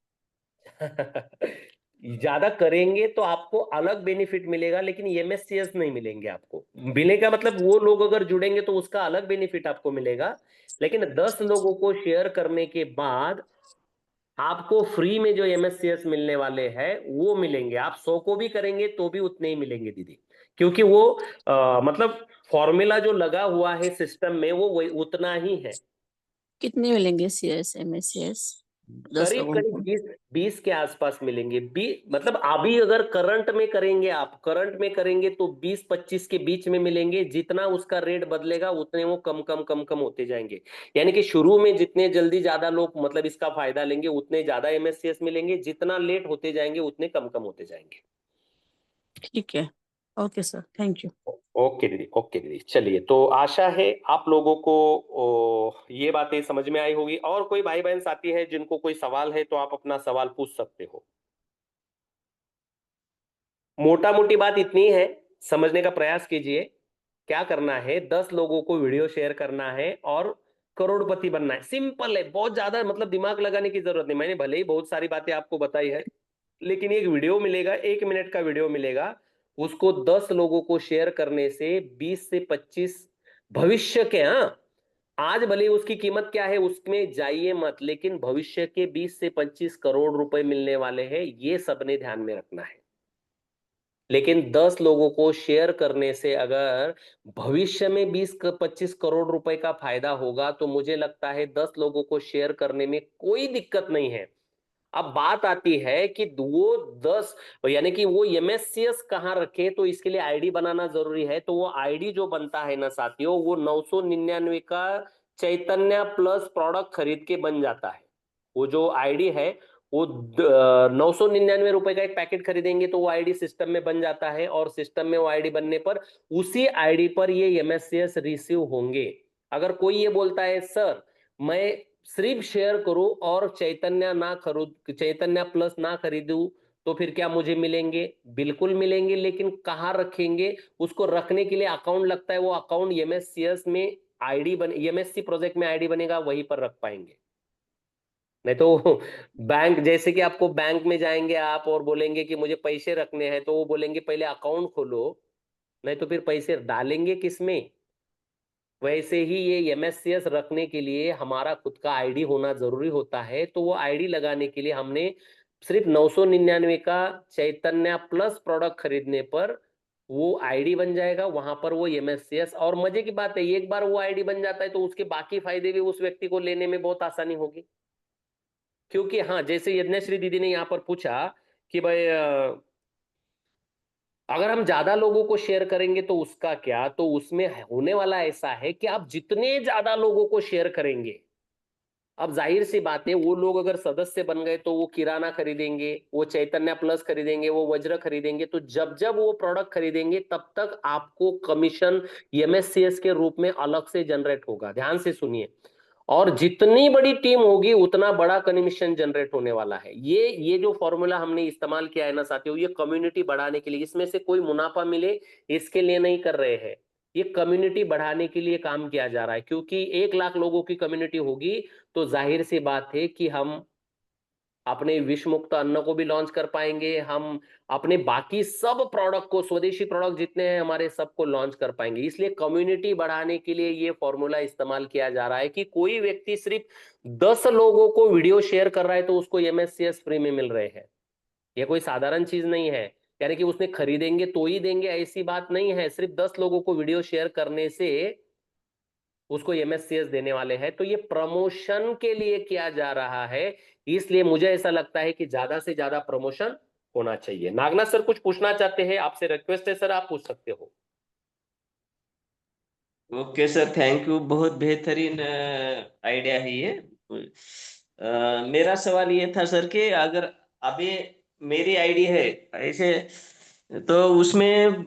ज्यादा करेंगे तो आपको अलग बेनिफिट मिलेगा, लेकिन एमएससीएस नहीं मिलेंगे आपको। मिलेगा मतलब वो लोग अगर जुड़ेंगे तो उसका अलग बेनिफिट आपको मिलेगा, लेकिन 10 लोगों को शेयर करने के बाद आपको फ्री में जो एमएससीएस मिलने वाले हैं वो मिलेंगे। आप 100 को भी करेंगे तो भी उतने ही मिलेंगे दीदी, क्योंकि वो मतलब फॉर्मूला जो लगा हुआ है सिस्टम में वो वही उतना ही है। कितने मिलेंगे सीएस एमएससीएस 10 करीब लोगों करीब को? 20 के आसपास मिलेंगे। मतलब अभी अगर करंट में करेंगे, आप करंट में करेंगे तो 20-25 के बीच में मिलेंगे। जितना उसका रेट बदलेगा उतने वो कम कम कम कम होते जाएंगे। यानी कि शुरू में जितने जल्दी ज्यादा लोग मतलब इसका फायदा लेंगे उतने ज्यादा एमएससीएस मिलेंगे, जितना लेट होते जाएंगे उतने कम कम होते जाएंगे। ठीक है। Okay sir, thank you. Okay दीदी, ओके दीदी, चलिए, तो आशा है आप लोगों को ये बातें समझ में आई होगी। और कोई भाई बहन साथी है जिनको कोई सवाल है तो आप अपना सवाल पूछ सकते हो। मोटा मोटी बात इतनी है, समझने का प्रयास कीजिए। क्या करना है, 10 लोगों को वीडियो शेयर करना है और करोड़पति बनना है। सिंपल है, बहुत ज्यादा मतलब दिमाग लगाने की जरूरत नहीं। मैंने भले ही बहुत सारी बातें आपको बताई है, लेकिन एक वीडियो मिलेगा, 1 मिनट का वीडियो मिलेगा। उसको 10 लोगों को शेयर करने से 20 से 25 भविष्य के, हाँ, आज भले ही उसकी कीमत क्या है उसमें जाइए मत, लेकिन भविष्य के 20 से 25 करोड़ रुपए मिलने वाले हैं, ये सबने ध्यान में रखना है। लेकिन 10 लोगों को शेयर करने से अगर भविष्य में 20-25 करोड़ रुपए का फायदा होगा तो मुझे लगता है 10 लोगों को शेयर करने में कोई दिक्कत नहीं है। अब बात आती है कि वो 10, यानी कि वो एमएससीएस कहाँ रखे, तो इसके लिए आईडी बनाना जरूरी है। तो वो आईडी जो बनता है ना साथियों, वो 999 का चैतन्य प्लस प्रोडक्ट खरीद के बन जाता है। वो जो आईडी है वो 999 रुपए का एक पैकेट खरीदेंगे तो वो आईडी सिस्टम में बन जाता है, और सिस्टम में वो आईडी बनने पर उसी आईडी पर ये एमएससीएस रिसीव होंगे। अगर कोई ये बोलता है सर मैं सिर्फ शेयर करूं और चैतन्य ना खरीद, चैतन्य प्लस ना खरीदूं, तो फिर क्या मुझे मिलेंगे? बिल्कुल मिलेंगे, लेकिन कहाँ रखेंगे? उसको रखने के लिए अकाउंट लगता है, वो अकाउंट एमएससीएस में आईडी बन, एमएससी प्रोजेक्ट में आईडी बनेगा, वहीं पर रख पाएंगे। नहीं तो बैंक, जैसे कि आपको बैंक में जाएंगे आप और बोलेंगे कि मुझे पैसे रखने हैं, तो वो बोलेंगे पहले अकाउंट खोलो, नहीं तो फिर पैसे डालेंगे किसमें? वैसे ही ये एमएससीएस रखने के लिए हमारा खुद का आईडी होना जरूरी होता है। तो वो आईडी लगाने के लिए हमने सिर्फ 999 का चैतन्य प्लस प्रोडक्ट खरीदने पर वो आईडी बन जाएगा, वहां पर वो एमएससीएस। और मजे की बात है, एक बार वो आईडी बन जाता है तो उसके बाकी फायदे भी उस व्यक्ति को लेने में बहुत आसानी होगी। क्योंकि हाँ, जैसे यज्ञश्री दीदी ने यहाँ पर पूछा कि भाई अगर हम ज्यादा लोगों को शेयर करेंगे तो उसका क्या, तो उसमें होने वाला ऐसा है कि आप जितने ज्यादा लोगों को शेयर करेंगे, अब जाहिर सी बात है वो लोग अगर सदस्य बन गए तो वो किराना खरीदेंगे, वो चैतन्य प्लस खरीदेंगे, वो वज्र खरीदेंगे। तो जब जब वो प्रोडक्ट खरीदेंगे तब तक आपको कमीशन एमएससीएस के रूप में अलग से जनरेट होगा। ध्यान से सुनिए, और जितनी बड़ी टीम होगी उतना बड़ा कमीशन जनरेट होने वाला है। ये जो फॉर्मूला हमने इस्तेमाल किया है ना साथियों, ये कम्युनिटी बढ़ाने के लिए, इसमें से कोई मुनाफा मिले इसके लिए नहीं कर रहे हैं। ये कम्युनिटी बढ़ाने के लिए काम किया जा रहा है, क्योंकि 1 लाख लोगों की कम्युनिटी होगी तो जाहिर सी बात है कि हम अपने विष मुक्त अन्न को भी लॉन्च कर पाएंगे, हम अपने बाकी सब प्रोडक्ट को, स्वदेशी प्रोडक्ट जितने हैं हमारे, सबको लॉन्च कर पाएंगे। इसलिए कम्युनिटी बढ़ाने के लिए ये फॉर्मूला इस्तेमाल किया जा रहा है कि कोई व्यक्ति सिर्फ 10 लोगों को वीडियो शेयर कर रहा है तो उसको एमएससीएस फ्री में मिल रहे हैं। ये कोई साधारण चीज नहीं है, यानी कि उसने खरीदेंगे तो ही देंगे, ऐसी बात नहीं है। सिर्फ 10 लोगों को वीडियो शेयर करने से उसको एमएससीएस देने वाले हैं। तो ये प्रमोशन के लिए किया जा रहा है, इसलिए मुझे ऐसा लगता है कि ज्यादा से ज्यादा प्रमोशन होना चाहिए। नागनाथ सर कुछ पूछना चाहते हैं, आपसे रिक्वेस्ट है सर, आप पूछ सकते हो। ओके सर, थैंक यू, बहुत बेहतरीन आइडिया है ये। मेरा सवाल ये था सर कि अगर अभी मेरी आईडी है ऐसे, तो उसमें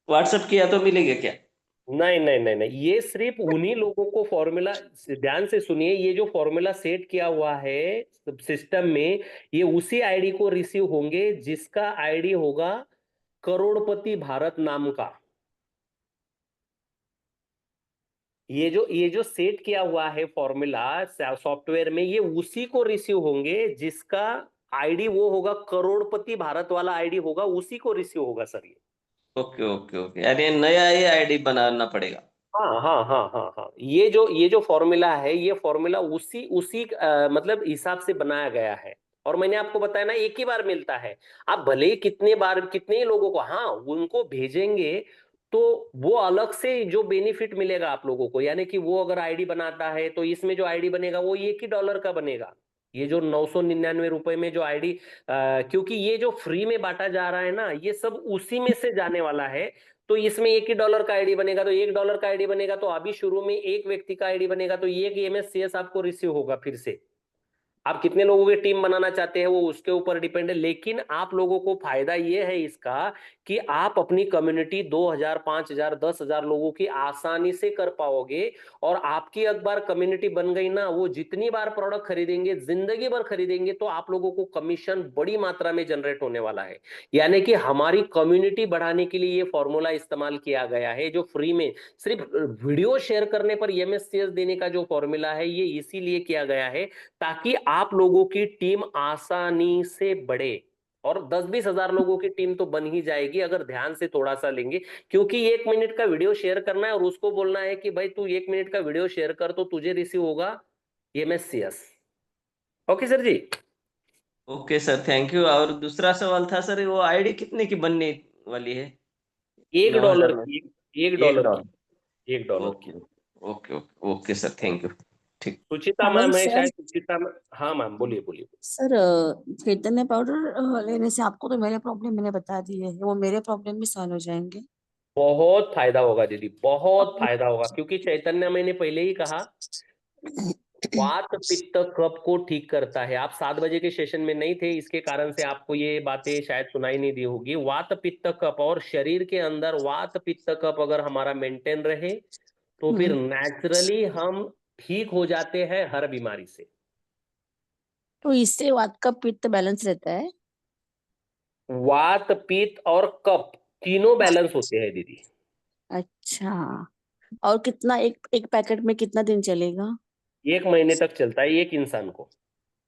व्हाट्सएप किया तो मिलेगा क्या? नहीं नहीं नहीं नहीं, ये सिर्फ उन्हीं लोगों को फॉर्मूला, ध्यान से सुनिए, ये जो फॉर्मूला सेट किया हुआ है सिस्टम में, ये उसी आईडी को रिसीव होंगे जिसका आईडी होगा करोड़पति भारत नाम का। ये जो सेट किया हुआ है फॉर्मूला सॉफ्टवेयर में, ये उसी को रिसीव होंगे जिसका आईडी वो होगा, करोड़पति भारत वाला आईडी होगा, उसी को रिसीव होगा सर ये। ओके ओके ओके, यानी नया ये आईडी बनाना पड़ेगा। हाँ हाँ हाँ हाँ हाँ, ये जो फॉर्मूला है, ये फॉर्मूला उसी उसी मतलब हिसाब से बनाया गया है। और मैंने आपको बताया ना, एक ही बार मिलता है। आप भले ही कितने बार कितने ही लोगों को, हाँ, उनको भेजेंगे तो वो अलग से जो बेनिफिट मिलेगा आप लोगों को, यानी कि वो अगर आईडी बनाता है तो इसमें जो आईडी बनेगा वो $1 का बनेगा। ये जो 999 रुपए में जो आईडी, क्योंकि ये जो फ्री में बांटा जा रहा है ना, ये सब उसी में से जाने वाला है। तो इसमें $1 का आईडी बनेगा, तो $1 का आईडी बनेगा, तो अभी शुरू में एक व्यक्ति का आईडी बनेगा, तो ये MSCS आपको रिसीव होगा फिर से। आप कितने लोगों की टीम बनाना चाहते हैं वो उसके ऊपर डिपेंड है, लेकिन आप लोगों को फायदा ये है इसका कि आप अपनी कम्युनिटी 2000, 5000, 10,000 लोगों की आसानी से कर पाओगे। और आपकी एक बार कम्युनिटी बन गई ना, वो जितनी बार प्रोडक्ट खरीदेंगे, जिंदगी भर खरीदेंगे, तो आप लोगों को कमीशन बड़ी मात्रा में जनरेट होने वाला है। यानी कि हमारी कम्युनिटी बढ़ाने के लिए ये फॉर्मूला इस्तेमाल किया गया है, जो फ्री में सिर्फ वीडियो शेयर करने पर MSCS देने का जो फॉर्मूला है, ये इसीलिए किया गया है ताकि आप लोगों की टीम आसानी से बढ़े। और 10-20 हजार लोगों की टीम तो बन ही जाएगी अगर ध्यान से थोड़ा सा लेंगे। क्योंकि 1 मिनट का वीडियो शेयर करना है और उसको बोलना है कि भाई तू 1 मिनट का वीडियो शेयर कर, तो तुझे रिसीव होगा MSCS। Okay sir ji. Okay sir, thank you. और दूसरा सवाल था सर, वो आईडी कितने की बनने वाली है? एक 9,000 डॉलर में की, एक एक डॉलर की, डॉलर $1 ओके की। Okay okay okay sir, thank you. ठीक। सुचिता और मैम है सर, शायद, सुचिता मैम, हाँ मैम बोलिए बोलिए। सर चैतन्य पाउडर लेने से आपको तो मेरे प्रॉब्लम मैंने बता दिए है, वो मेरे प्रॉब्लम भी सॉल्व हो जाएंगे। बहुत फायदा होगा दीदी, बहुत फायदा होगा, क्योंकि चैतन्य मैंने पहले ही कहा, वात पित्त कफ को ठीक करता है। आप 7 बजे के सेशन में नहीं थे, इसके कारण से आपको ये बातें शायद सुनाई नहीं दी होगी। वात पित्त कफ, और शरीर के अंदर वात पित्त कफ अगर हमारा मेंटेन रहे तो फिर हम्म, नेचुरली हम ठीक हो जाते हैं हर बीमारी से। तो इससे वात का पित्त बैलेंस रहता है। वात पित्त और कफ तीनों बैलेंस होते हैं दीदी। अच्छा, और कितना एक एक पैकेट में कितना दिन चलेगा? 1 महीने तक चलता है एक इंसान को।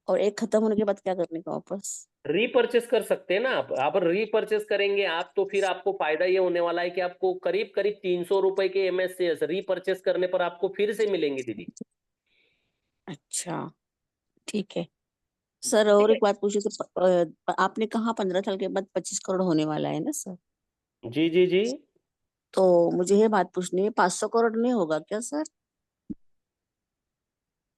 और एक खत्म होने के बाद क्या करने का वापस? रीपर्चेस कर सकते हैं ना आप रीपर्चेस करेंगे आप, तो फिर आपको फायदा ये होने वाला है कि आपको करीब करीब ₹300 के MSCS रीपर्चेस करने पर आपको फिर से मिलेंगे दीदी। अच्छा, ठीक है सर। ठीक और है। एक बात पूछी तो आपने कहा 15 साल के बाद 25 करोड़ होने वाला है ना सर? जी जी जी। तो मुझे ये बात पूछनी है, 500 करोड़ नहीं होगा क्या सर?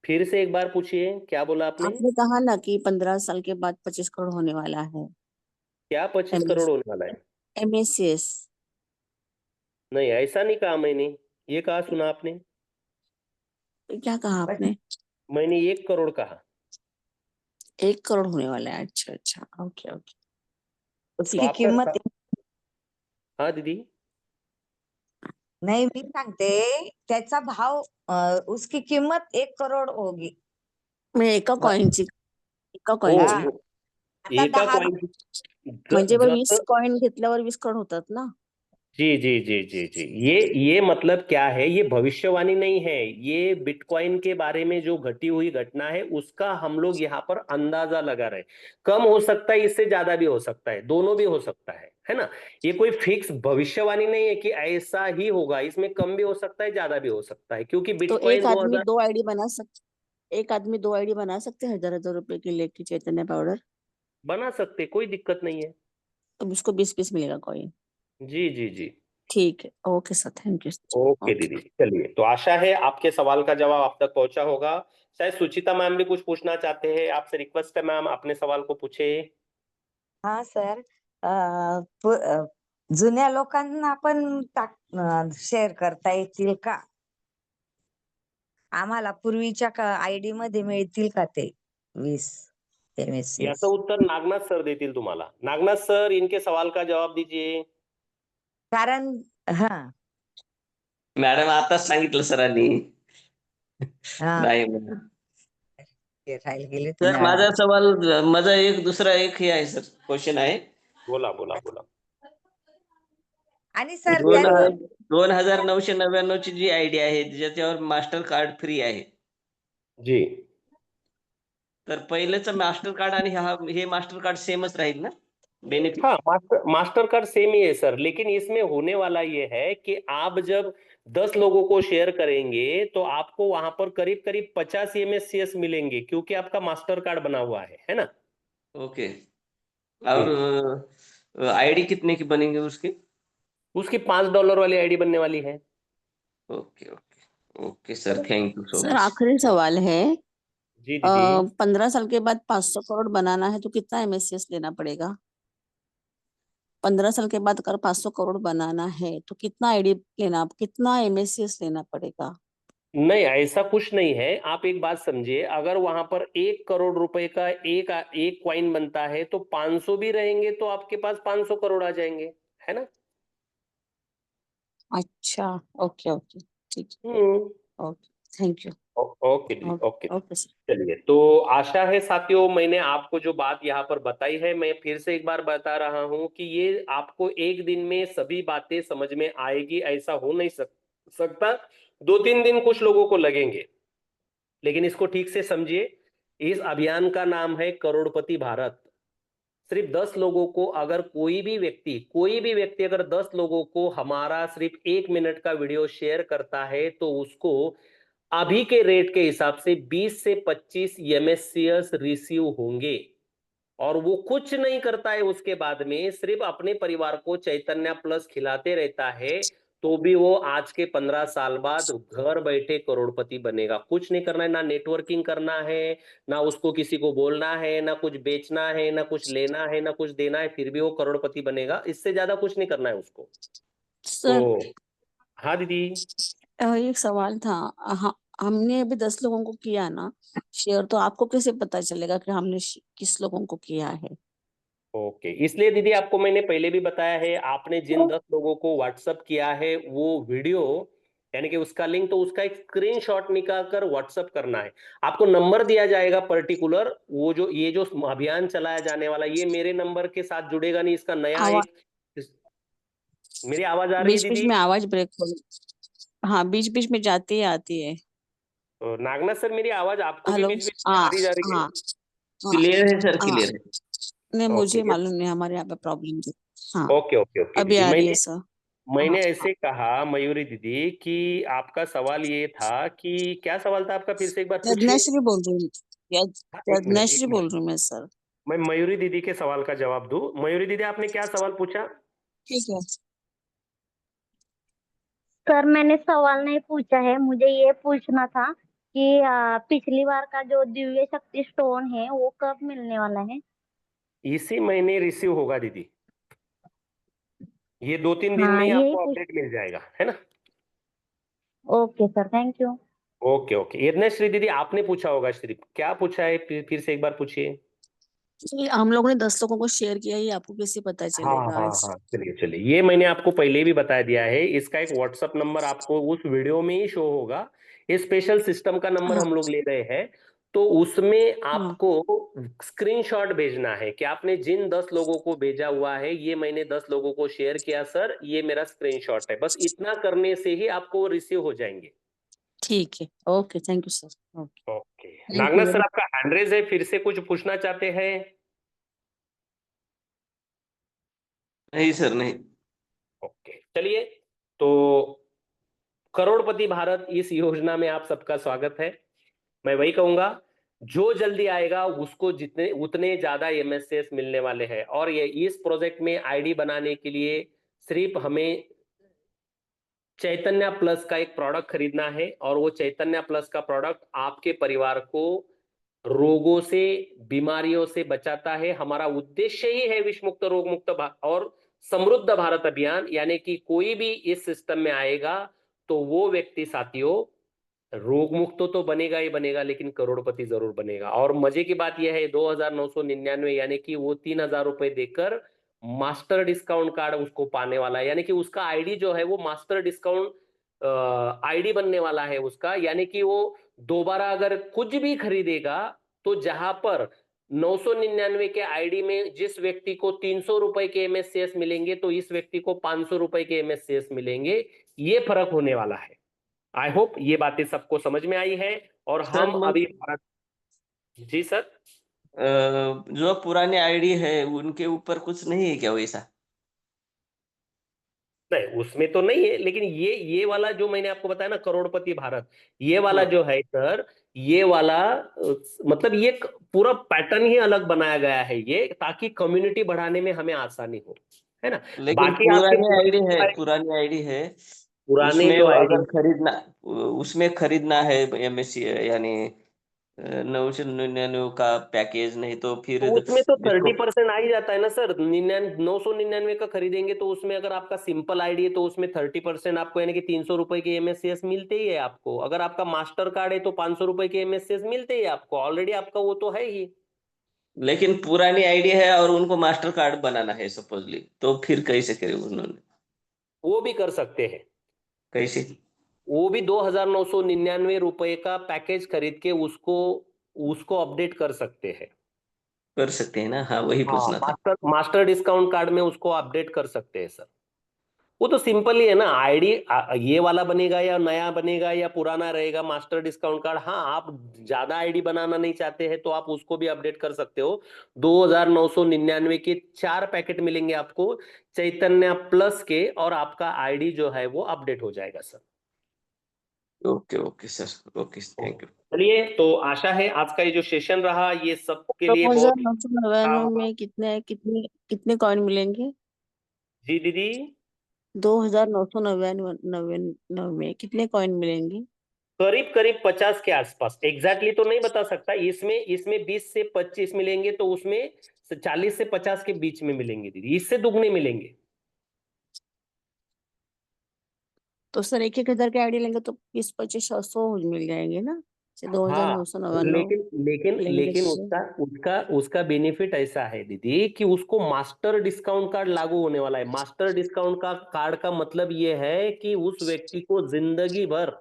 फिर से एक बार पूछिए, क्या बोला आपने? आपने कहा ना कि 15 साल के बाद 25 करोड़ होने वाला है। क्या 25 करोड़ होने वाला है? MSCS। नहीं, ऐसा नहीं कहा मैंने। ये कहा सुना आपने? क्या कहा आपने? मैंने 1 करोड़ कहा। 1 करोड़ होने वाला है, अच्छा अच्छा, ओके ओके। तो उसकी आपका किंमत हाँ दीदी। नहीं, मी सांगते त्याचा भाव उसकी किंमत 1 करोड़ होगी. मी एका ब- कॉइनची, एका हो कॉइनची हा. हो. आता एका 10 कॉइन, म्हणजे मग जसं 20 कॉइन घेतल्यावर 20 करोड़ होतात ना? जी जी जी जी जी, ये मतलब क्या है, ये भविष्यवाणी नहीं है, ये बिटकॉइन के बारे में जो घटी हुई घटना है उसका हम लोग यहाँ पर अंदाजा लगा रहे हैं। कम हो सकता है, इससे ज्यादा भी हो सकता है, दोनों भी हो सकता है ना। ये कोई फिक्स भविष्यवाणी नहीं है कि ऐसा ही होगा, इसमें कम भी हो सकता है, ज्यादा भी हो सकता है, क्योंकि तो बिटकॉइन 2000 एक आदमी दो आईडी बना सकते हैं, 1000-1000 रुपए की लेके चैतन्य पाउडर। बना सकते, कोई दिक्कत नहीं है। तो उसको 20-20 मिलेगा कॉइन। जी जी जी। ठीक है, okay sir, thank you. Okay okay. दीदी, चलिए, तो आशा है आपके सवाल का जवाब आप तक पहुंचा होगा। शायद सुचिता मैम भी कुछ पूछना चाहते हैं, आपसे रिक्वेस्ट है मैम, अपने सवाल को पूछे। हा सर. जुन्या लोकांना पण शेअर करता येतील का? आम्हाला पूर्वीच्या आयडी मध्ये मिळतील का ते 20 याचं MSCS? उत्तर नागनाथ सर देतील तुम्हाला। नागनाथ सर, इनके सवाल का जवाब दीजिए। कारण हा मॅडम आताच सांगितलं सरांनी. हा नाही म्हणून. ते राहील गेले सर माझा सवाल, माझा एक दुसरा एक हे आहे सर, क्वेश्चन आहे. बोला बोला बोला. आणि सर दोन त्यांनी 2999 ची जी आयडी आहे ज्याच्यावर मास्टर कार्ड फ्री आहे, जी तर पहिलेचं मास्टर कार्ड आणि हे मास्टर कार्ड सेमच राहील ना बेनिफिट? हाँ, मास्टर कार्ड सेम ही है सर, लेकिन इसमें होने वाला ये है कि आप जब 10 लोगों को शेयर करेंगे तो आपको वहां पर करीब करीब 50 MSCS मिलेंगे, क्योंकि आपका मास्टर कार्ड बना हुआ है ना। ओके। और आईडी कितने की बनेंगे उसकी? उसकी $5 वाली आईडी बनने वाली है। Okay okay okay sir, thank you so sir much. आखिरी सवाल है, जी दीदी। 15 साल के बाद 500 करोड़ बनाना है तो कितना एमएससीएस लेना पड़ेगा? 15 साल के बाद अगर 500 करोड़ बनाना है तो कितना आईडी लेना, कितना एमएससीएस लेना पड़ेगा? नहीं, ऐसा कुछ नहीं है। आप एक बात समझिए, अगर वहां पर 1 करोड़ रुपए का एक कॉइन बनता है तो 500 भी रहेंगे तो आपके पास 500 करोड़ आ जाएंगे, है ना। अच्छा, ओके ओके, ठीक है, हम्म। Okay, thank you. ओके जी, ओके। Okay okay sir. चलिए, तो आशा है साथियों, मैंने आपको जो बात यहाँ पर बताई है, मैं फिर से एक बार बता रहा हूं कि ये आपको एक दिन में सभी बातें समझ में आएगी ऐसा हो नहीं सकता। 2-3 दिन कुछ लोगों को लगेंगे, लेकिन इसको ठीक से समझिए। इस अभियान का नाम है करोड़पति भारत। सिर्फ 10 लोगों को, अगर कोई भी व्यक्ति अगर 10 लोगों को हमारा सिर्फ 1 मिनट का वीडियो शेयर करता है तो उसको अभी के रेट के हिसाब से 20 से 25 MSCS रिसीव होंगे। और वो कुछ नहीं करता है, उसके बाद में सिर्फ अपने परिवार को चैतन्य प्लस खिलाते रहता है, तो भी वो आज के 15 साल बाद घर बैठे करोड़पति बनेगा। कुछ नहीं करना है, ना नेटवर्किंग करना है, ना उसको किसी को बोलना है, ना कुछ बेचना है, ना कुछ लेना है, ना कुछ देना है, फिर भी वो करोड़पति बनेगा। इससे ज्यादा कुछ नहीं करना है उसको। सर तो हाँ दीदी। एक सवाल था। हाँ, हमने अभी 10 लोगों को किया ना शेयर, तो आपको कैसे पता चलेगा कि हमने किस लोगों को किया है? ओके, इसलिए दीदी आपको मैंने पहले भी बताया है, आपने जिन 10 लोगों को व्हाट्सअप किया है वो वीडियो, यानी कि उसका लिंक, तो उसका एक स्क्रीनशॉट निकाल कर व्हाट्सअप करना है। आपको नंबर दिया जाएगा पर्टिकुलर, वो जो ये जो अभियान चलाया जाने वाला, ये मेरे नंबर के साथ जुड़ेगा नहीं, इसका नया आवाज एक। मेरी आवाज आ रही है बीच बीच दीदी? में आवाज ब्रेक हो रही। हाँ, बीच बीच में जाती है आती है। तो नागनाथ सर, मेरी आवाज आपको भी हेलो। बीच बीच में हाँ आ रही जा रही है? हाँ हाँ क्लियर है सर, हाँ, क्लियर है। नहीं मुझे ओके मालूम नहीं, हमारे यहाँ पे प्रॉब्लम है। हाँ, ओके ओके ओके अभी दीदी। आ रही है मैंने सर। हाँ मैंने हाँ, ऐसे कहा मयूरी दीदी कि आपका सवाल ये था कि क्या सवाल था आपका, फिर से एक बार पूछिए। यज्ञश्री बोल रही हूँ। हाँ, एक यज्ञश्री मिनट। बोल रही हूँ मैं सर। मैं मयूरी दीदी के सवाल का जवाब दूं। मयूरी दीदी, आपने क्या सवाल पूछा? ठीक है। सर मैंने सवाल नहीं पूछा है, मुझे ये पूछना था कि पिछली बार का जो दिव्य शक्ति स्टोन है वो कब मिलने वाला है? इसी महीने रिसीव होगा दीदी। ये 2-3 दिन में हाँ ही यही आपको पूछ। अपडेट मिल जाएगा, है ना। Okay sir, thank you. Okay okay. Yajnashri दीदी, आपने पूछा होगा, श्री क्या पूछा है, फिर से एक बार पूछिए। ये हम लोगों ने 10 लोगों को शेयर किया, ये आपको कैसे पता हाँ चलेगा हाँ आज? हाँ, चलिए चलिए, ये मैंने आपको पहले भी बता दिया है। इसका एक व्हाट्सअप नंबर आपको उस वीडियो में ही शो होगा। ये स्पेशल सिस्टम का नंबर हाँ हम लोग ले रहे हैं, तो उसमें हाँ, आपको स्क्रीनशॉट भेजना है कि आपने जिन 10 लोगों को भेजा हुआ है, ये मैंने 10 लोगों को शेयर किया सर, ये मेरा स्क्रीनशॉट है। बस इतना करने से ही आपको रिसीव हो जाएंगे। ठीक है, okay, thank you sir. Okay, okay. Thank Nagnath you sir, very. आपका हैंड रेज है, फिर से कुछ पूछना चाहते हैं? नहीं सर, नहीं। ओके, चलिए। तो करोड़पति भारत, इस योजना में आप सबका स्वागत है। मैं वही कहूंगा, जो जल्दी आएगा उसको जितने उतने ज्यादा MSCS मिलने वाले हैं। और ये इस प्रोजेक्ट में आईडी बनाने के लिए सिर्फ हमें चैतन्य प्लस का एक प्रोडक्ट खरीदना है, और वो चैतन्य प्लस का प्रोडक्ट आपके परिवार को रोगों से, बीमारियों से बचाता है। हमारा उद्देश्य ही है विश्व मुक्त, रोग मुक्त और समृद्ध भारत अभियान। यानी कि कोई भी इस सिस्टम में आएगा तो वो व्यक्ति साथियों रोग मुक्त तो बनेगा ही बनेगा, लेकिन करोड़पति जरूर बनेगा। और मजे की बात यह है, 2,999 यानी कि वो 3,000 रुपए देकर मास्टर डिस्काउंट कार्ड उसको पाने वाला है, यानी कि उसका आईडी जो है वो मास्टर डिस्काउंट आईडी बनने वाला है उसका, यानी कि वो दोबारा अगर कुछ भी खरीदेगा तो जहां पर 999 के आईडी में जिस व्यक्ति को 300 रुपए के एमएससीएस मिलेंगे तो इस व्यक्ति को 500 रुपए के एमएससीएस मिलेंगे। ये फर्क होने वाला है। आई होप ये बातें सबको समझ में आई है। और सर, हम अभी भारत, जी सर, जो पुराने आईडी है उनके ऊपर कुछ नहीं है क्या वैसा? नहीं उसमें तो नहीं है, लेकिन ये वाला जो मैंने आपको बताया ना करोड़पति भारत, ये वाला जो है सर, ये वाला मतलब ये पूरा पैटर्न ही अलग बनाया गया है ये, ताकि कम्युनिटी बढ़ाने में हमें आसानी हो, है ना। लेकिन बाकी आपके पुरानी आईडी है पुराने उसमें जो अगर आईडी, उसमें खरीदना है एमएससी यानी 999 का पैकेज, नहीं तो फिर तो उसमें तो जिसको 30% आ ही जाता है ना सर। 999 का खरीदेंगे तो उसमें अगर आपका सिंपल आईडी है तो उसमें 30% आपको, यानी कि 300 रुपए के एमएससीएस मिलते ही है आपको। अगर आपका मास्टर कार्ड है तो 500 रुपए के एमएससीएस मिलते ही है आपको, ऑलरेडी आपका वो तो है ही। लेकिन पुरानी आईडी है और उनको मास्टर कार्ड बनाना है सपोजली, तो फिर कैसे करे उन्होंने? वो भी कर सकते हैं। कैसे? वो भी 2,999 रुपए का पैकेज खरीद के उसको उसको अपडेट कर सकते हैं। कर सकते हैं ना? हाँ, वही हाँ, पूछना था। मास्टर मास्टर डिस्काउंट कार्ड में उसको अपडेट कर सकते हैं सर। वो तो सिंपल ही है ना, आईडी ये वाला बनेगा या नया बनेगा या पुराना रहेगा मास्टर डिस्काउंट कार्ड। हाँ, आप ज्यादा आईडी बनाना नहीं चाहते हैं तो आप उसको भी अपडेट कर सकते हो। 2,999 के 4 पैकेट मिलेंगे आपको चैतन्य प्लस के, और आपका आईडी जो है वो अपडेट हो जाएगा sir. Okay okay sir, okay, thank you. चलिए, तो आशा है आज का ये जो सेशन रहा ये सबके दो लिए हजार बहुत नौ सौ नवानवे काम होगा। में कितने कितने कितने कॉइन मिलेंगे? जी दीदी, 2,999 में कितने कॉइन मिलेंगे? करीब करीब 50 के आसपास, एग्जैक्टली तो नहीं बता सकता। इसमें 20 से 25 मिलेंगे तो उसमें 40 से 50 के बीच में मिलेंगे दीदी, इससे दुगने मिलेंगे। तो सर 1,000 के आईडी लेंगे तो 20, 25, 100 मिल जाएंगे ना? हाँ, 2,999 लेकिन लेकिन लेंगे लेकिन तो। उसका बेनिफिट ऐसा है दीदी कि उसको मास्टर डिस्काउंट कार्ड लागू होने वाला है। मास्टर डिस्काउंट का कार्ड का मतलब ये है कि उस व्यक्ति को जिंदगी भर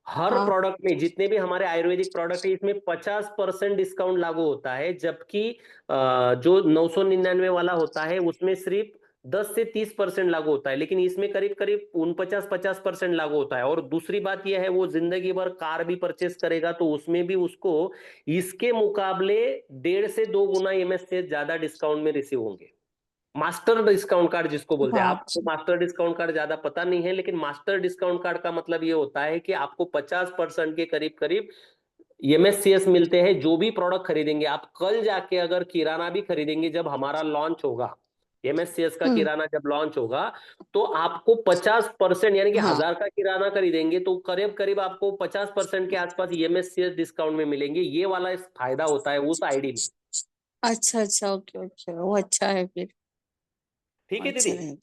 हर हाँ, प्रोडक्ट में, जितने भी हमारे आयुर्वेदिक प्रोडक्ट है इसमें 50% डिस्काउंट लागू होता है, जबकि जो 999 वाला होता है उसमें सिर्फ 10 से 30% लागू होता है, लेकिन इसमें करीब करीब 49-50% लागू होता है। और दूसरी बात यह है, वो जिंदगी भर कार भी परचेस करेगा तो उसमें भी उसको इसके मुकाबले 1.5 से 2 गुना एमएससी ज्यादा डिस्काउंट में रिसीव होंगे। मास्टर डिस्काउंट कार्ड जिसको बोलते हैं, हाँ, आपको मास्टर डिस्काउंट कार्ड ज्यादा पता नहीं है, लेकिन मास्टर डिस्काउंट कार्ड का मतलब ये होता है कि आपको 50% के करीब करीब एमएससीएस मिलते हैं। जो भी प्रोडक्ट खरीदेंगे आप, कल जाके अगर किराना भी खरीदेंगे, जब हमारा लॉन्च होगा एमएससीएस का हम्म, किराना जब लॉन्च होगा तो आपको 50%, यानी कि हाँ, 1,000 का किराना खरीदेंगे तो करीब करीब आपको 50% के आसपास एमएससीएस डिस्काउंट में मिलेंगे। ये वाला इस फायदा होता है उस आईडी में। अच्छा अच्छा, ओके ओके, वो अच्छा है फिर। ठीक है अच्छा दीदी। रहेगा।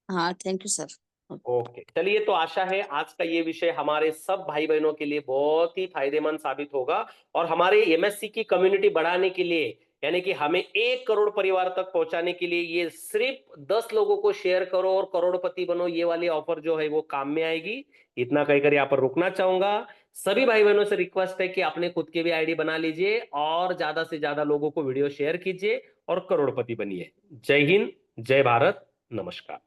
हाँ, थैंक यू सर। ओके, चलिए, तो आशा है आज का ये विषय हमारे सब भाई बहनों के लिए बहुत ही फायदेमंद साबित होगा, और हमारे एमएससी की कम्युनिटी बढ़ाने के लिए, यानी कि हमें 1 करोड़ परिवार तक पहुंचाने के लिए, ये सिर्फ 10 लोगों को शेयर करो और करोड़पति बनो, ये वाली ऑफर जो है वो काम में आएगी। इतना कहकर यहाँ पर रुकना चाहूंगा। सभी भाई बहनों से रिक्वेस्ट है कि अपने खुद के भी आईडी बना लीजिए और ज्यादा से ज्यादा लोगों को वीडियो शेयर कीजिए और करोड़पति बनिए। जय हिंद, जय भारत, नमस्कार।